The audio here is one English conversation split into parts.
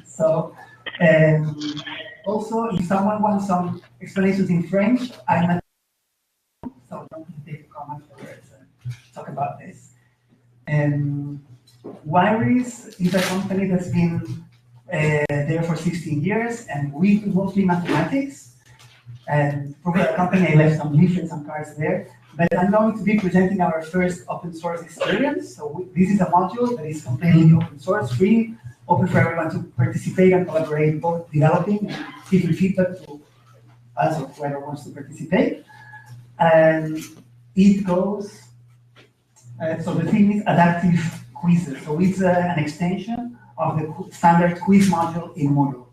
So, also, if someone wants some explanations in French, I'm at so don't hesitate to come afterwards and talk about this. Wineries is a company that's been there for 16 years, and we do mostly mathematics. And for the company, I left some leaflets and cards there. But I'm going to be presenting our first open source experience. So this is a module that is completely open source, free, open for everyone to participate and collaborate, both developing and giving feedback to us or whoever wants to participate. And it goes, so the theme is adaptive quizzes. So it's an extension of the standard quiz module in Moodle.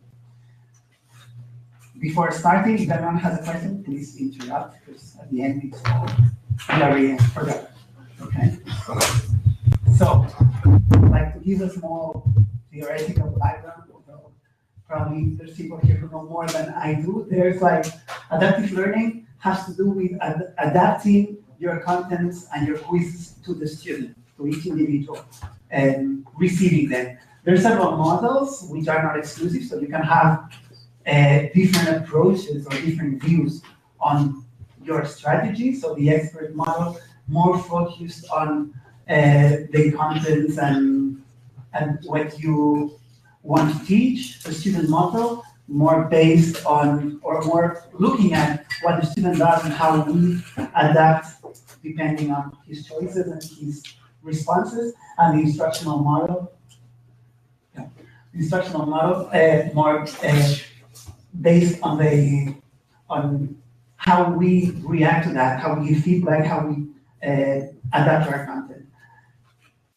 Before starting, if anyone has a question, please interrupt, because at the end it's all blurry for that. Okay? So, I'd like to give a small theoretical background, although probably there's people here who know more than I do. There's like, adaptive learning has to do with adapting your contents and your quizzes to the student, to each individual, and receiving them. There are several models which are not exclusive, so you can have different approaches or different views on your strategy. So the expert model more focused on the contents and what you want to teach. The student model more based on or more looking at what the student does and how we adapt depending on his choices and his responses. And the instructional model, more based on how we react to that, how we give feedback, how we adapt our content.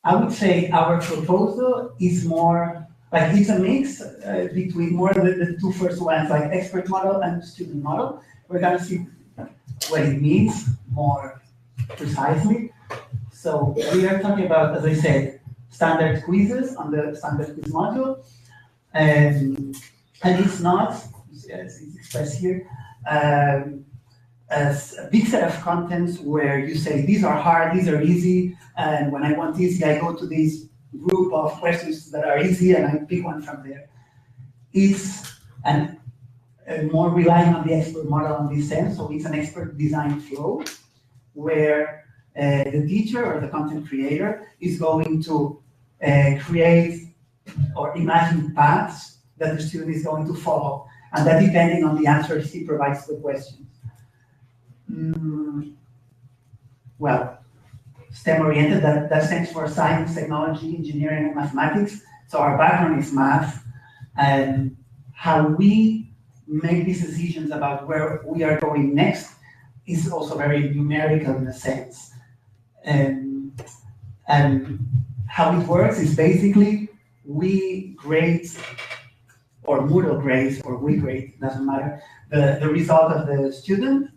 I would say our proposal is more like it's a mix between more the two first ones, like expert model and student model. We're gonna see what it means more precisely. So we are talking about, as I said, standard quizzes on the standard quiz module, and it's not, as it's expressed here, as a big set of contents where you say these are hard, these are easy, and when I want easy, I go to this group of questions that are easy and I pick one from there. It's more relying on the expert model in this sense, so it's an expert design flow where the teacher or the content creator is going to create or imagine paths that the student is going to follow, and that depending on the answers he provides to the questions. Well, STEM-oriented, that stands for science, technology, engineering, and mathematics. So our background is math, and how we make these decisions about where we are going next is also very numerical in a sense. And how it works is basically we grade, or Moodle grades, or we grade, doesn't matter, the result of the student.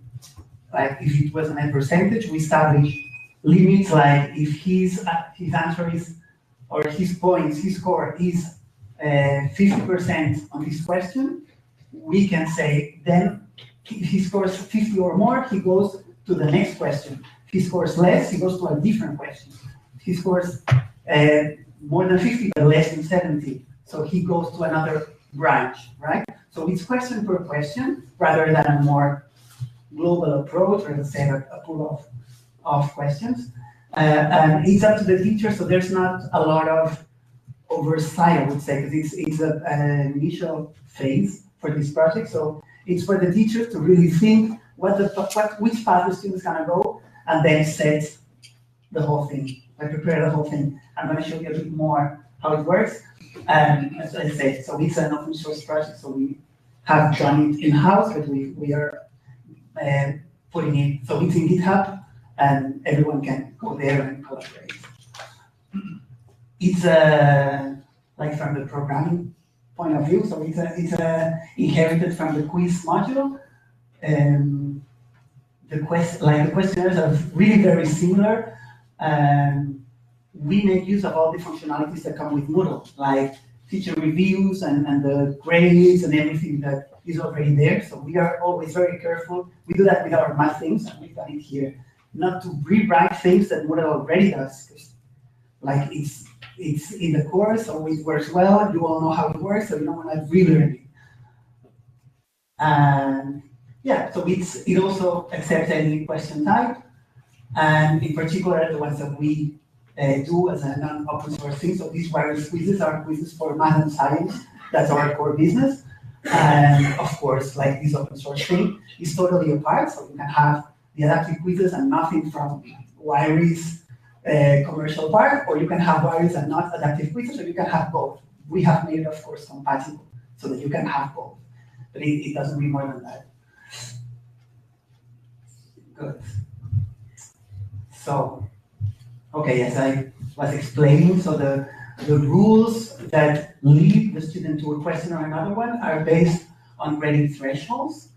Like if it was a net percentage, we establish limits, like if his answer is, or his points, his score is 50% on this question, we can say then if he scores 50 or more, he goes to the next question. If he scores less, he goes to a different question. If he scores more than 50 but less than 70, so he goes to another branch, right? So it's question per question rather than a more global approach, or let's say a pool of questions. And it's up to the teacher, so there's not a lot of oversight, I would say, because it's an initial phase for this project. So it's for the teachers to really think which path the student's gonna go, and then set the whole thing, like prepare the whole thing. I'm gonna show you a bit more how it works. As I said, so it's an open source project, so we have done it in-house, but we are putting it, so it's in GitHub, and everyone can go there and collaborate. It's like from the programming point of view, so it's inherited from the quiz module. The questionnaires are really very similar. We make use of all the functionalities that come with Moodle, like teacher reviews and the grades and everything that is already there. So we are always very careful. We do that with our math things, and we've done it here, not to rewrite things that Moodle already does. Like it's in the course, so it works well. You all know how it works, so you don't want to relearn it. And yeah, so it also accepts any question type, and in particular the ones that we do as a non-open source thing. So these wireless quizzes are quizzes for math and science. That's our core business. And of course, like this open source thing is totally apart. So you can have the adaptive quizzes and nothing from Wiry's commercial part, or you can have Wiry's and not adaptive quizzes, or you can have both. We have made it, of course, compatible so that you can have both. But it doesn't mean more than that. Good. So, okay, as I was explaining, so the rules that lead the student to a question or another one are based on grading thresholds.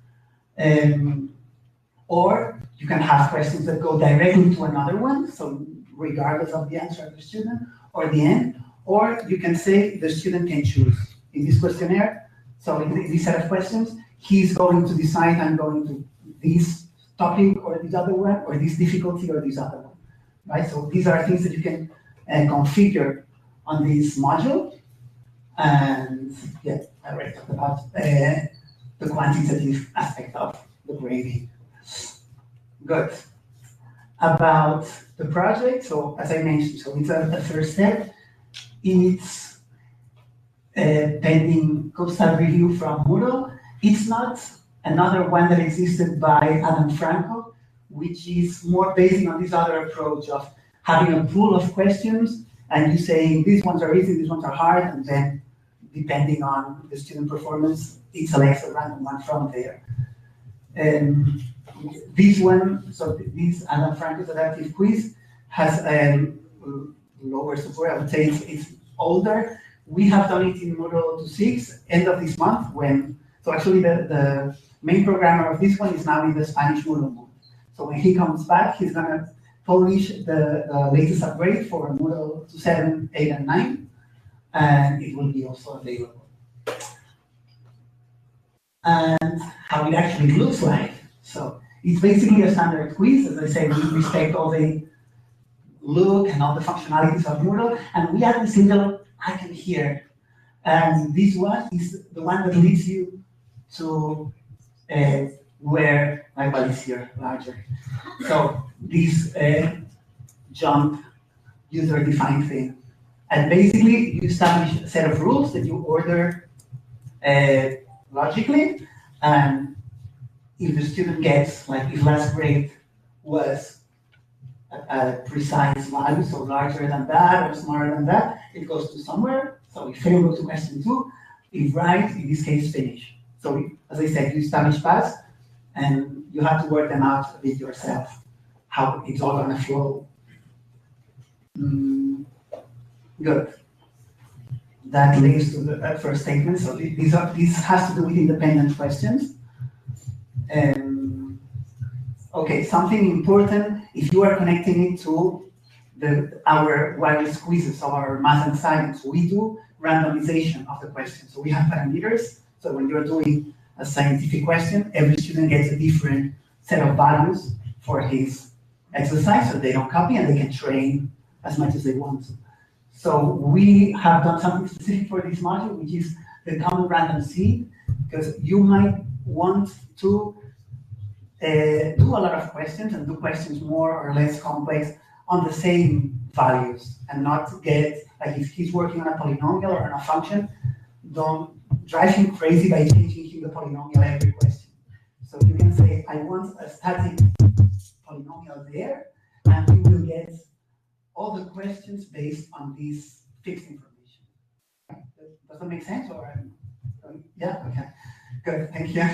Or you can have questions that go directly to another one, so regardless of the answer of the student, or the end. Or you can say the student can choose. In this questionnaire, so in this set of questions, he's going to decide I'm going to this topic or this other one, or this difficulty or this other one, right? So these are things that you can configure on this module. And yeah, I already talked about the quantitative aspect of the grading. Good. About the project, so as I mentioned, so it's a first step. It's pending code review from Moodle. It's not another one that existed by Adam Franco, which is more based on this other approach of having a pool of questions and you saying these ones are easy, these ones are hard, and then depending on the student performance, it selects a random one from there. This one, so this Adam Franco's adaptive quiz has lower support. I would say it's older. We have done it in Moodle 2.6, end of this month, so actually the main programmer of this one is now in the Spanish Moodle mode. So when he comes back, he's gonna publish the latest upgrade for Moodle 2.7, 8, and 9, and it will be also available. And how it actually looks like. So it's basically a standard quiz. As I said, we respect all the look and all the functionalities of Moodle, and we add this little icon here. And this one is the one that leads you to where my body is here, larger. So this jump user-defined thing. And basically, you establish a set of rules that you order logically, and if the student gets, like if last grade was a precise value, so larger than that or smaller than that, it goes to somewhere. So if fail, go to question 2. If right, in this case, finish. So as I said, you establish paths, and you have to work them out a bit yourself, how it's all gonna flow. Good. That links to the first statement. So this has to do with independent questions. Okay, something important, if you are connecting it to our wireless quizzes, so our math and science, we do randomization of the question. So we have parameters. So when you're doing a scientific question, every student gets a different set of values for his exercise, so they don't copy and they can train as much as they want to. So we have done something specific for this module, which is the common random seed, because you might want to do a lot of questions and do questions more or less complex on the same values and not get, like if he's working on a polynomial or on a function, don't drive him crazy by changing him the polynomial every question. So you can say, I want a static polynomial there, and you will get all the questions based on this fixed information. Does that make sense? Or yeah, okay, good, thank you.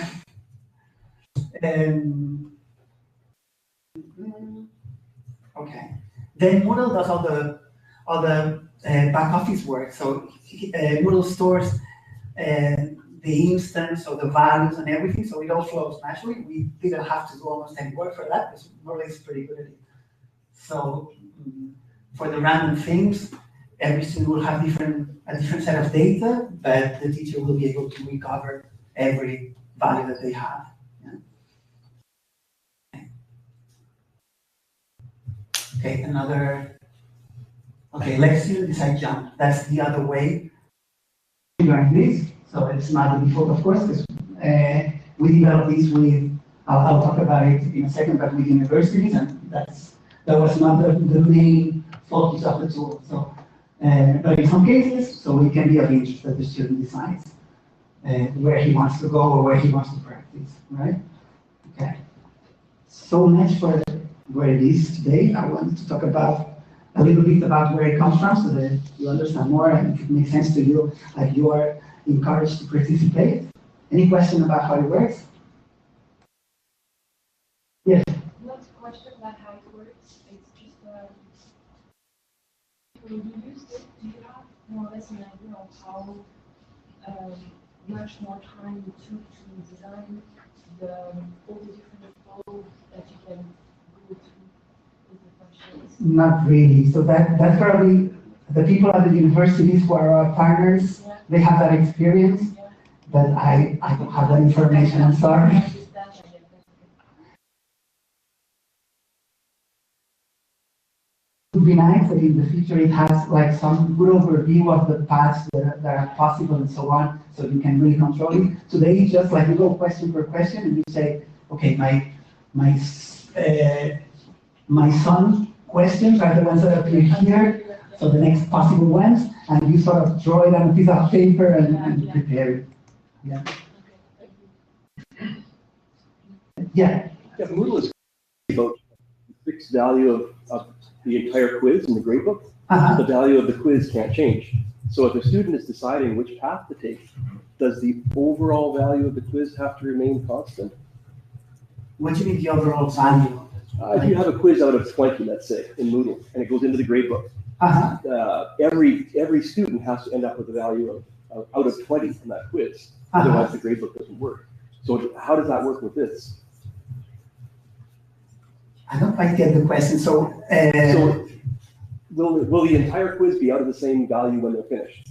Okay, then Moodle does all the back office work. So Moodle stores the instance of the values and everything, so it all flows naturally. We didn't have to do almost any work for that, because Moodle is pretty good at it. So for the random things, every student will have a different set of data, but the teacher will be able to recover every value that they have. Yeah? Okay, another Okay, let student decide jump. That's the other way. Learn this, so it's not the default, of course, because we developed this with, I'll talk about it in a second, but with universities, and that was not the main focus of the tool. So, but in some cases, so it can be of interest that the student decides where he wants to go or where he wants to practice, right? Okay. So much for where it is today. I wanted to talk about a little bit about where it comes from so that you understand more and if it makes sense to you, like you are encouraged to participate. Any question about how it works? Yes? Not a question about how it works, it's just when you use it, do you have more or less an idea of how much more time you took to design all the different flows that you can go through with the functions? Not really. So that's probably the people at the universities who are our partners, Yeah. they have that experience, Yeah. but I don't have that information, I'm sorry. It would be nice that in the future it has like some good overview of the paths that are possible and so on, so you can really control it. Today it's just like you go question per question and you say, okay, my son questions are the ones that appear here, so the next possible ones, and you sort of draw it on a piece of paper and prepare it. Yeah. Yeah. Yeah, Moodle is about the fixed value of the entire quiz in the gradebook. The value of the quiz can't change. So if a student is deciding which path to take, does the overall value of the quiz have to remain constant? What do you mean the overall value? If you have a quiz out of 20, let's say, in Moodle, and it goes into the gradebook, every student has to end up with a value of out of 20 in that quiz. Otherwise, the gradebook doesn't work. So how does that work with this? I don't quite get the question. So will the entire quiz be out of the same value when they're finished?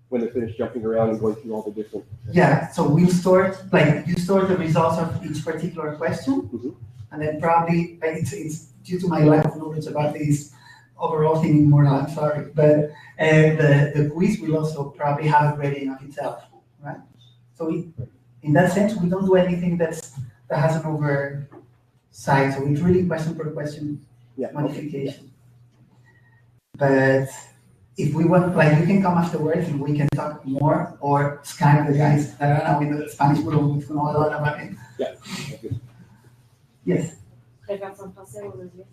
When they're finished jumping around and going through all the different... Yeah, so we store, like, you store the results of each particular question, and then probably, like, it's due to my lack of knowledge about this overall thing in Moodle, I'm sorry, but the quiz will also probably have a grading of itself, right? So in that sense, we don't do anything that has an oversight, so it's really question per question modification. But if we want, like, you can come afterwards and we can talk more, or Skype the guys that are now in the Spanish group who know a lot about it. Yeah. Yes. Préfère en français ou en anglais?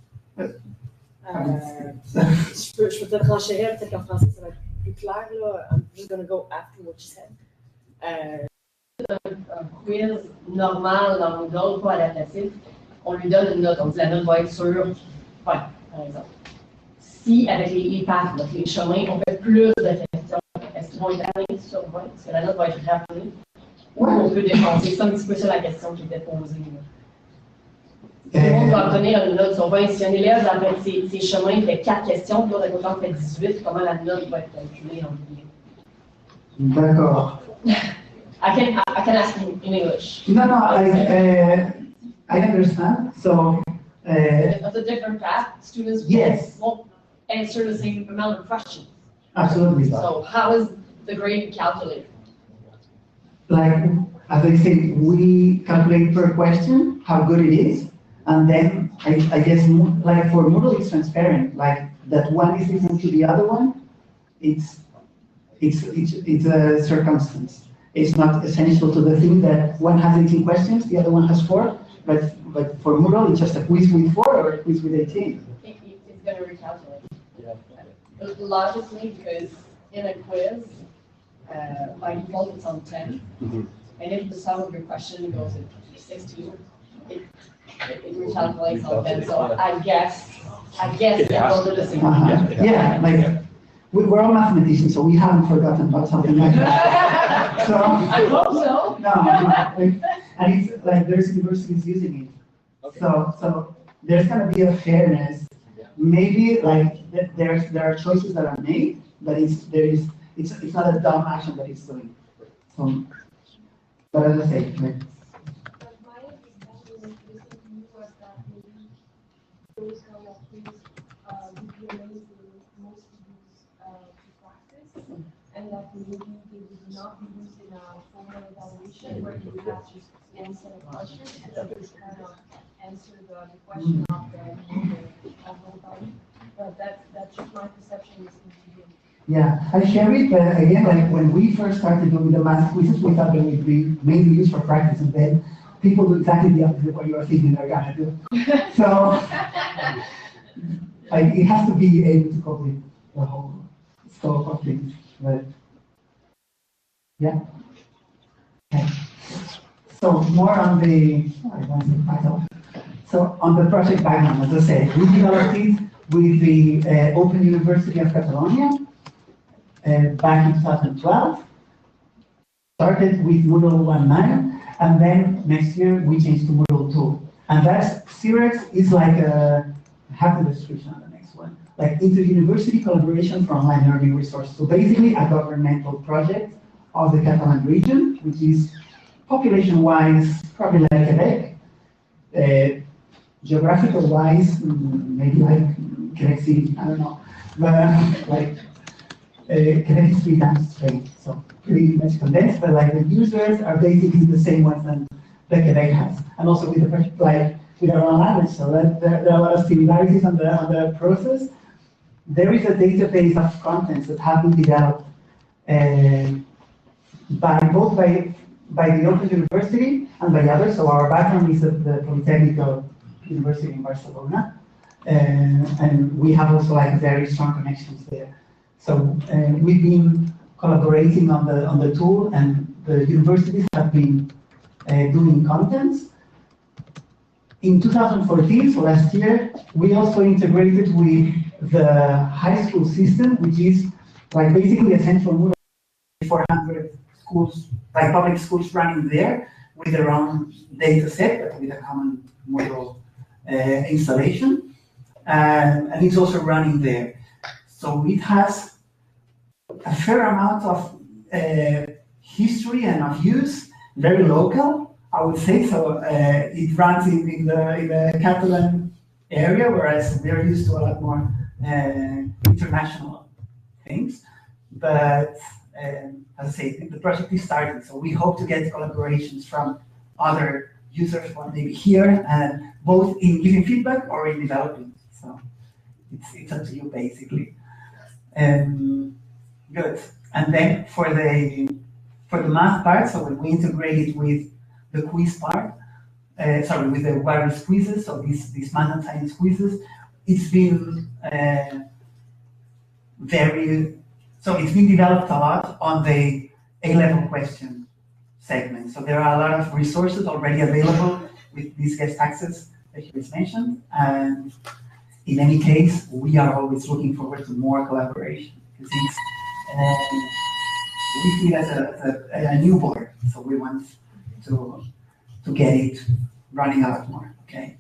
Je peux te renchérir, peut-être qu'en français ça va être plus clair, là. I'm just gonna go after what you said. Un quiz normal dans Moodle, pas adaptatif, on lui donne une note. On dit la note va être sur 20, par exemple. Si, avec les paths, donc les chemins, on fait plus de questions, est-ce qu'ils vont être alignés sur 20? Est-ce que la note va être rappelée? Ou on peut dépenser? C'est un petit peu ça la question qui était posée. Tout le monde va obtenir une note sur 20. Si un élève, après ses chemins, il fait 4 questions, puis l'autre à côté fait 18, comment la note va être calculée en guillemets? D'accord. I can ask in English. No, I understand. So, If it's a different path, students won't answer the same amount of questions. Absolutely. So how is the grade calculated? Like, as I say, we calculate per question how good it is, and then I guess, like for Moodle, it's transparent. Like that one is different to the other one. It's a circumstance. It's not essential to the thing that one has 18 questions, the other one has 4. But for Moodle, it's just a quiz with 4 or a quiz with 18. It's going to recalculate. Logically, because in a quiz, by default it's on 10. And if the sum of your question goes at 16, it recalculates on 10. So I guess it will do the same. Yeah, like we're all mathematicians, so we haven't forgotten about something like that. So I hope so. No, and it's like there's universities using it. Okay. So there's gonna be a fairness. Maybe like there are choices that are made, but it's not a dumb action that it's doing. So, but as I say, like, But my understanding was that maybe those kind of things would be amazing mostly understand that maybe they would not be used in a formal evaluation where you have just one set of questions and just kind of answer the question of the whole body. But that's just my perception is into Yeah, I share it, but again, like when we first started doing the math quizzes, we thought they would be mainly used for practice, and then people do exactly the opposite of what you are thinking they're gonna do. So, like, it has to be able to cope with the whole scope of things, but, yeah. Okay. So more on the, so on the project background, as I said, we developed it with the Open University of Catalonia back in 2012. Started with Moodle 1.9, and then next year we changed to Moodle 2. And that series is like a, I have the description on the next one, like inter-university collaboration for online learning resource. So basically a governmental project of the Catalan region, which is population-wise probably like Quebec. Geographical-wise, maybe like Quebec City, I don't know. But like Quebec is 3 times Spain, so pretty much condensed, but like the users are basically the same ones that Quebec has. And also with the like with our own language, so that there are a lot of similarities on the process. There is a database of contents that have been developed by the Open University and by others. So our background is at the Polytechnic University in Barcelona, and we have also like very strong connections there. So we've been collaborating on the tool, and the universities have been doing contents. In 2014, so last year, we also integrated with the high school system, which is like basically a central Moodle, 400 schools, like public schools running there with their own data set, but with a common Moodle installation. And it's also running there. So it has a fair amount of history and of use, very local, I would say. So it runs in the Catalan area, whereas we're used to a lot more international things. But as I say, the project is starting, so we hope to get collaborations from other users, one maybe here, and both in giving feedback or in developing. So it's up to you basically. Good. And then for the math part, so when we integrate it with the quiz part, with the various quizzes, so these math and science quizzes, it's been it's been developed a lot on the A-level question segment. So there are a lot of resources already available with these guest access that you just mentioned. And in any case, we are always looking forward to more collaboration, because we see it as a newborn, so we want to get it running a lot more, okay?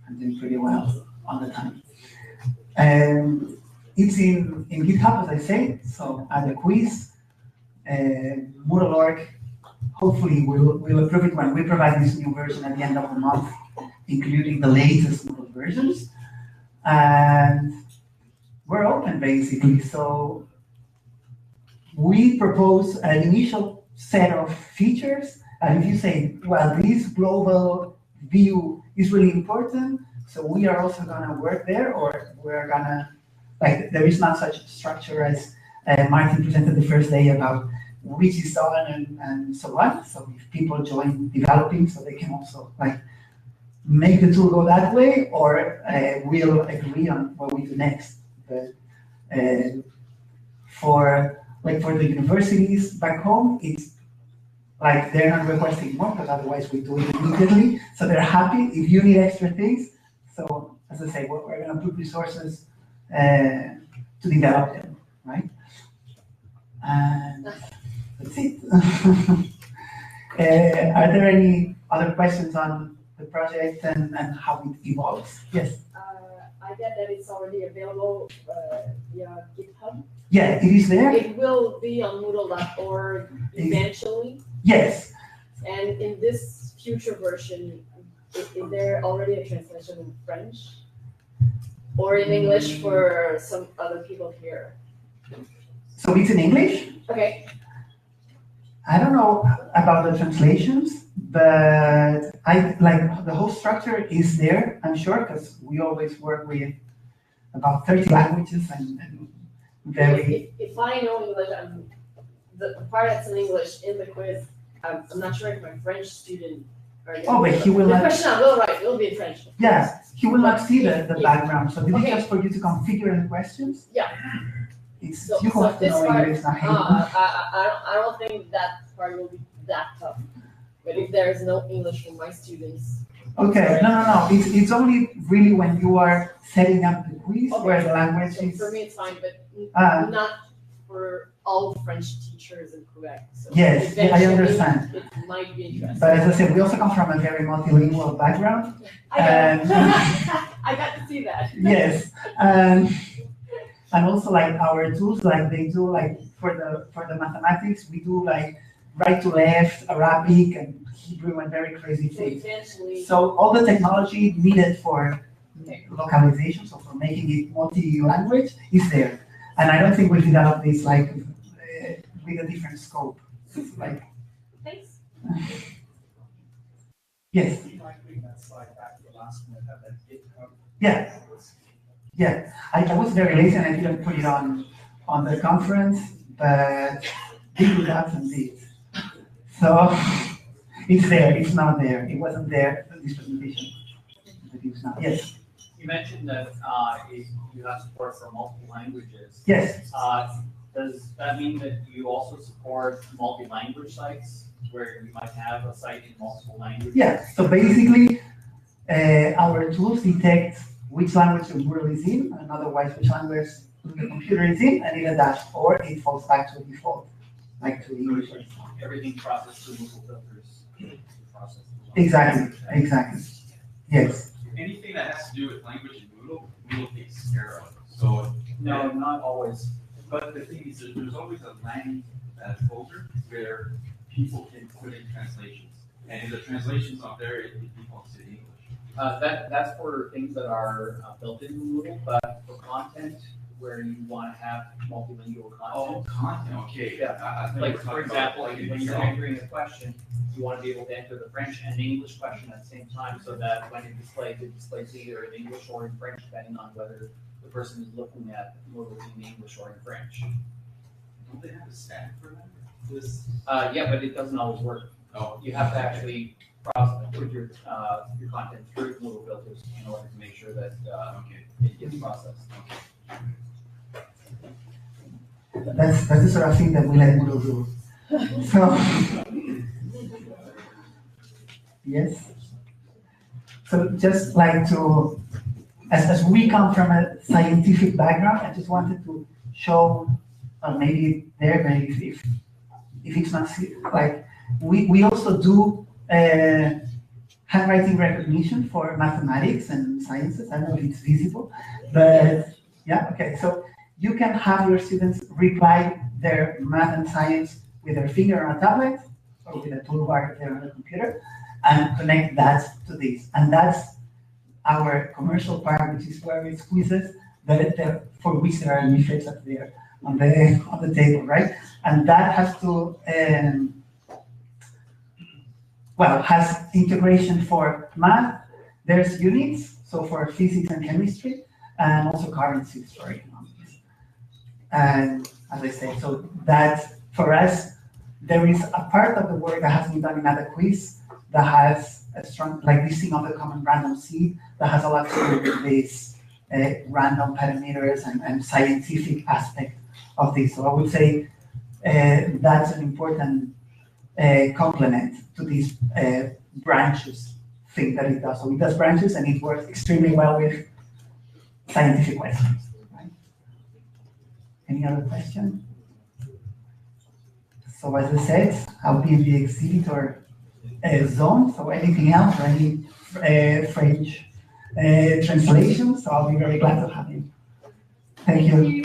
And doing pretty well all the time. It's in GitHub, as I say, so at the quiz, Moodle.org, hopefully we'll approve it when we provide this new version at the end of the month, including the latest Moodle versions. And we're open, basically, so we propose an initial set of features, and if you say, well, this global view is really important, so we are also gonna work there, or we're gonna, like, there is not such structure as Martin presented the first day about which is on and so on. So if people join developing, so they can also like make the tool go that way, or we'll agree on what we do next. But for the universities back home, it's like they're not requesting more, because otherwise we do it immediately. So they're happy if you need extra things. So as I say, we're going to put resources to develop them, right? And that's it. Are there any other questions on the project and how it evolves? Yes. I get that it's already available via GitHub. Yeah, it is there. It will be on Moodle.org eventually. Yes. And in this future version, is there already a translation in French? Or in English for some other people here? So it's in English. Okay, I don't know about the translations, but I like the whole structure is there, I'm sure, because we always work with about 30 languages and very. if I know English, the part that's in English in the quiz, I'm not sure if my French student. Oh, but he will The not. question I will write will be in French. Yes, he will not see the background. So this is Okay. just for you to configure the questions. Yeah. It's So you have to this know part, English, not I don't think that part will be that tough. But if there is no English for my students. Okay, no. It's only really when you are setting up the quiz Okay. where the language So is. for me, it's fine, but not for all French teachers in Quebec. So Yes, I eventually understand. It might be interesting. But as I said, we also come from a very multilingual background. I got to see that. Yes, and also like our tools, like they do like for the mathematics, we do like right to left, Arabic and Hebrew and very crazy So things. eventually. So all the technology needed for localization, so for making it multi-language, is there. And I don't think we developed this like with a different scope. It's like, Thanks. yes, You might bring that slide back to the last minute, have that GitHub. yeah. Yeah, I was very lazy and I didn't put it on the conference, but they do that and did. So it's there, it's not there. It wasn't there in this presentation. But it's not. Yes, You mentioned that if you have support for multiple languages. yes. Does that mean that you also support multi-language sites where you might have a site in multiple languages? Yeah, so basically our tools detect which language the Moodle is in, and otherwise which language the computer is in, and either that or it falls back to default, like to English. Everything processed through Moodle filters. Exactly. Yes. Anything that has to do with language in Moodle takes care of. So, No, not always. but the thing is, that there's always a lang folder where people can put in translations. And if the translation's not there, it defaults to English. That's for things that are built into Moodle, but for content where you want to have multilingual Oh, content. content, okay. Yeah. I thought you Like, were for talking example, about, like, when you're Excel. entering a question, you want to be able to enter the French and the English question at the same time, so that when it displays either in English or in French, depending on whether the person is looking at Moodle in English or in French. Don't they have a stat for that? This, Yeah, but it doesn't always work. oh. You have to actually put your content through Moodle filters in order to make sure that Okay. it gets processed. That's the sort of thing that we let Moodle do. So, yes. So just like to, as we come from a scientific background, I just wanted to show, or maybe there, maybe if it's not, like, we also do handwriting recognition for mathematics and sciences. I don't know if it's visible, but yeah, okay. So you can have your students reply their math and science with their finger on a tablet or with a toolbar there on the computer and connect that to this. And that's our commercial part, which is where it's quizzes for which there are leaflets up there on the table, right? And that has to, has integration for math. There's units, so for physics and chemistry, and also currencies for economics. And as I said, so that for us, there is a part of the work that has been done in other quiz that has a strong, like this thing of the common random seed, that has a lot to do with this random parameters and scientific aspect of this. So I would say that's an important complement to these branches thing that it does. So it does branches and it works extremely well with scientific questions. Right? Any other question? So as I said, I'll be in the exhibitor zone. So anything else or any French translation? So I'll be very glad to have you. Thank you.